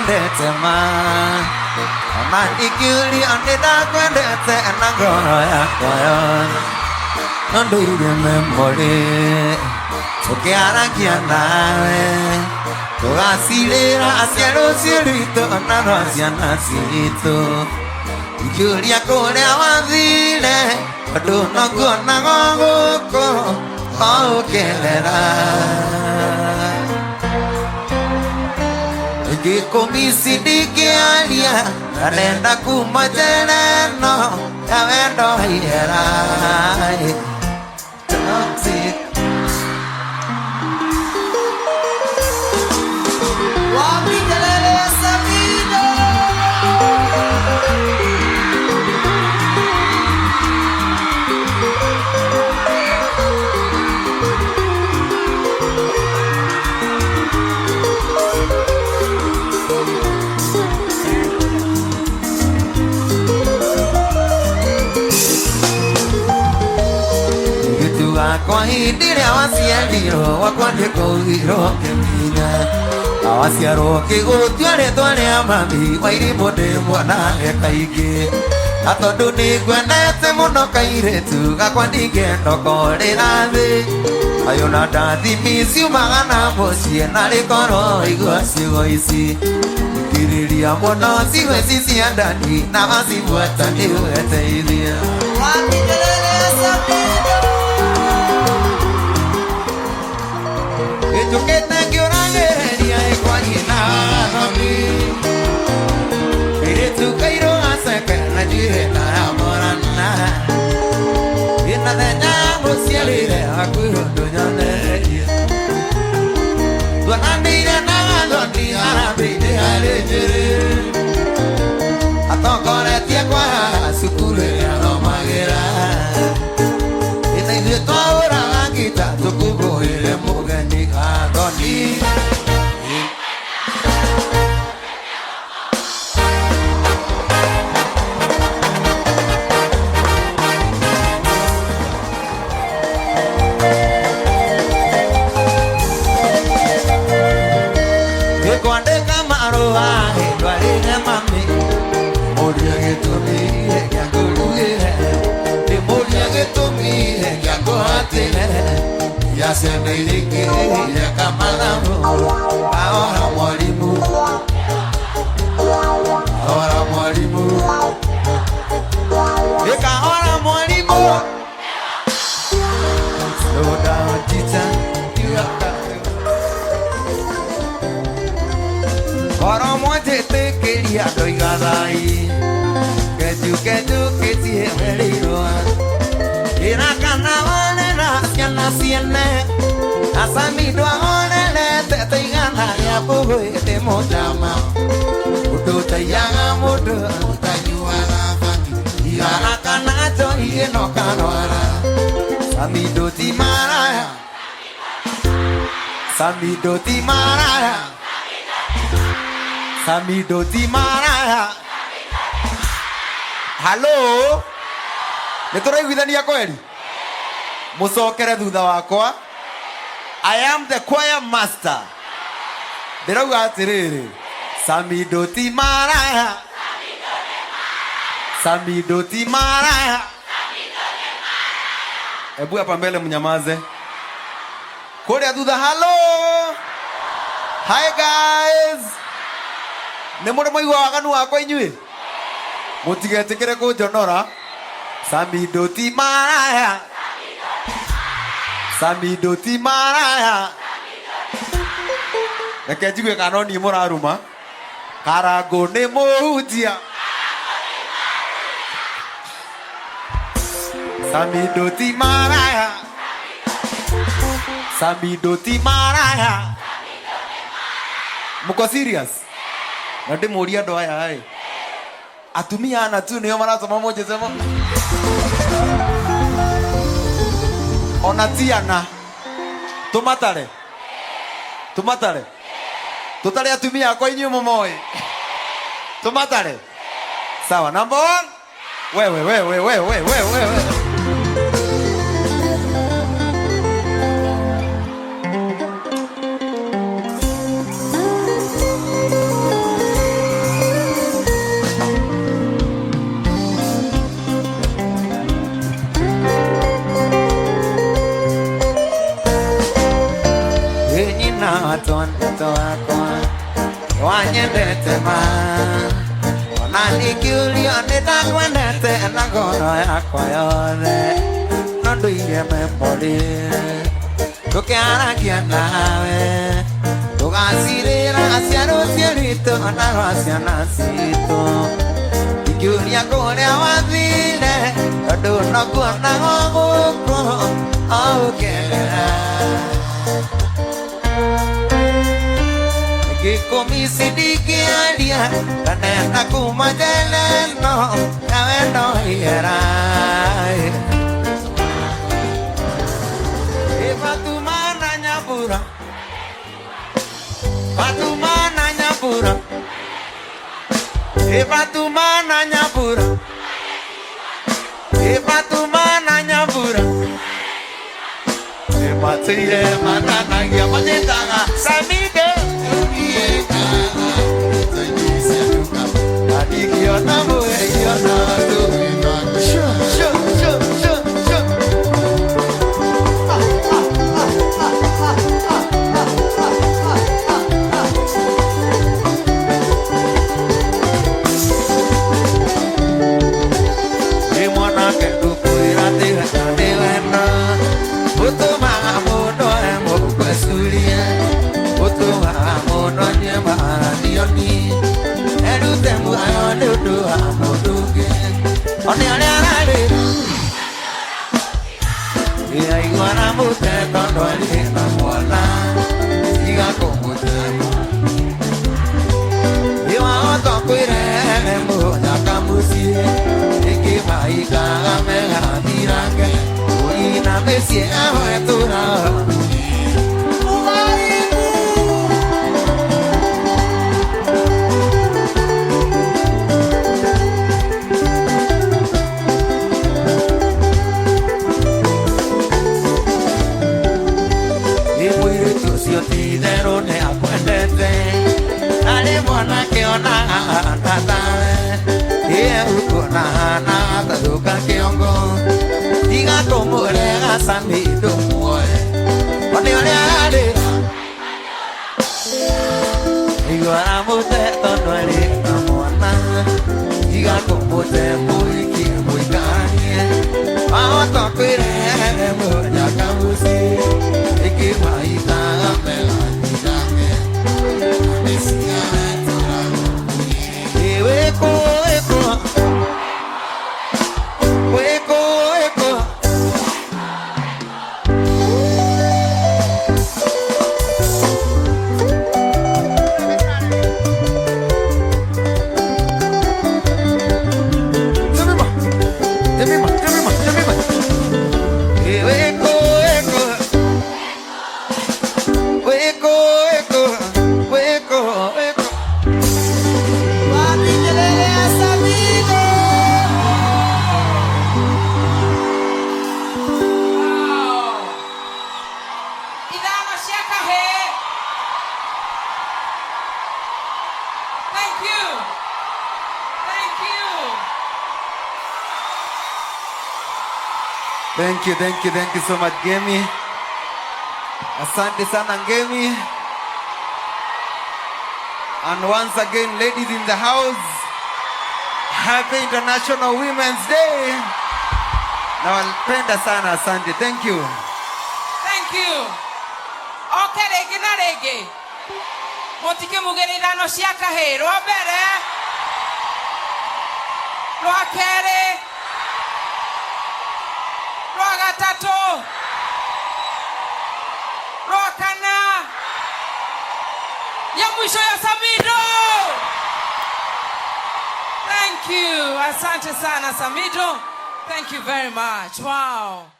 kwendete ma ona ikiri andida kwendete anangoro yakwa nondoire memory tukiaragia nawe tugacirĩra aciaro ciĩritũ onano ciana citũ ikĩũria kũrĩa wathire tondũ no nguonaga gũkũ o ũkĩrera ngĩkũmici ndingĩaria na ndenda kuma njĩra ĩno ya wendo waihera toxic. Kwa hindire waciarirwo wakwa ndĩkũgirwo kĩmina awaciarwo kĩgũtua rĩtwa rĩa mami Wairimũ ndĩ mwanake kaingĩ na tondũ nĩngwendete mũno kairĩtu gakwa ndingĩenda ũkorĩra thĩ ayona ndathimi ciumaga na mũciĩ na rĩkorwo igua ciugo ici ngirĩria mũno ciugo ici cia ndani na wacibuata nĩũgeteithia Ejukete ngĩũragĩrĩria ĩkwaniĩ na thoni ĩrĩtu kairũ gaceke na njuĩrĩ ta ya morana ĩna thenya mũciarĩre hakuhĩ ũndũ nyonererie tuonanĩire na thoni harambĩ-inĩ harĩ njĩrĩ atongoretie kwa cukuru ĩrĩa athomagĩra ĩna ithuĩ twaũraga ngita tũkũngũĩre mũgeni Adoni ngĩkwandĩka marũa hĩndwa rĩrĩa mami mũria gĩtũmi gĩa kũrugĩre ndĩmũria gĩtũmi gĩa kũhatĩre Yaseme iliki ya kamalamu Ahora mwalimu Ahora mwalimu Eka ahora mwalimu Slow down teacher You have that Ahora mwaje tekeria doigadai Keju ketie meriroa Ina kanawane Siana siene Asamido aonele Tete igana ya buhui Ete mojama Udo tayanga mudo Utayuara fati Iana kanacho Ieno kanwara Samido timaraya Samido timaraya Samido timaraya Hello Nĩtũraiguithania kweli Musokere thutha wakwa I am the choir master Ndĩrauga atĩrĩrĩ Samido ti maraya Samido ti maraya Ebu hapa mbele mnyamaze Kũrĩa thutha hello Hi guys Nĩ mũrĩ mũigua waganu wakwa inyuĩ Mũtigetĩkĩre kũnjonora Samido ti maraya Samido ti maraya Reke njigue kana niĩ mũraruma Karango nĩ mũhunjia Samido ti maraya Samido ti maraya Mũko serious Na ndĩmũria andũ aya atumia ana tu nĩo marasoma moja sema Onatiana Tumatare Tutare atumia kwa inyuĩ mũmoĩ Tumatare Sawa number 1 Wewe nyonete na ngoro yakwa yothe no nduire memory tukiaragia nawe tugacirĩra aciaro ciaritũ na ciana citũ ikiuria kũrĩa wathire tondũ no kuonago gũkũ o ũkĩgera gĩkũmi ndingĩaria kanenda kuma njĩra ĩno ya wendo ihera Fatuma na Nyambura Fatuma na Nyambura Fatuma na Nyambura Fatuma na Nyambura Matire manana ya manetanga Samide Adikiona moe yona do Shoo Oni arare ya iguana mute tondo alina mola siga como temo Iwa oto kuire mo na kamusi Eki maika me hadirange Uina mesie awe tura Diga como era Samito muere Oni arare Iguana mute tono alina moana Diga como te muy canie Vamos a toquire mo ya kabusi Eki maita me la dirange Mesia tora Eko Thank you so much, Ngemi. Asante sana, Ngemi. And once again, ladies in the house, Happy International Women's Day. Nawapenda sana, asante. Thank you. Thank you. Okay, rege na rege. Motike mugerirano cia kahe. Rwa mbere. Rwa kere. Rwa gatatu. Rwa kana. Ya mwisho ya Samido. Thank you. Asante sana Samido. Thank you very much. Wow.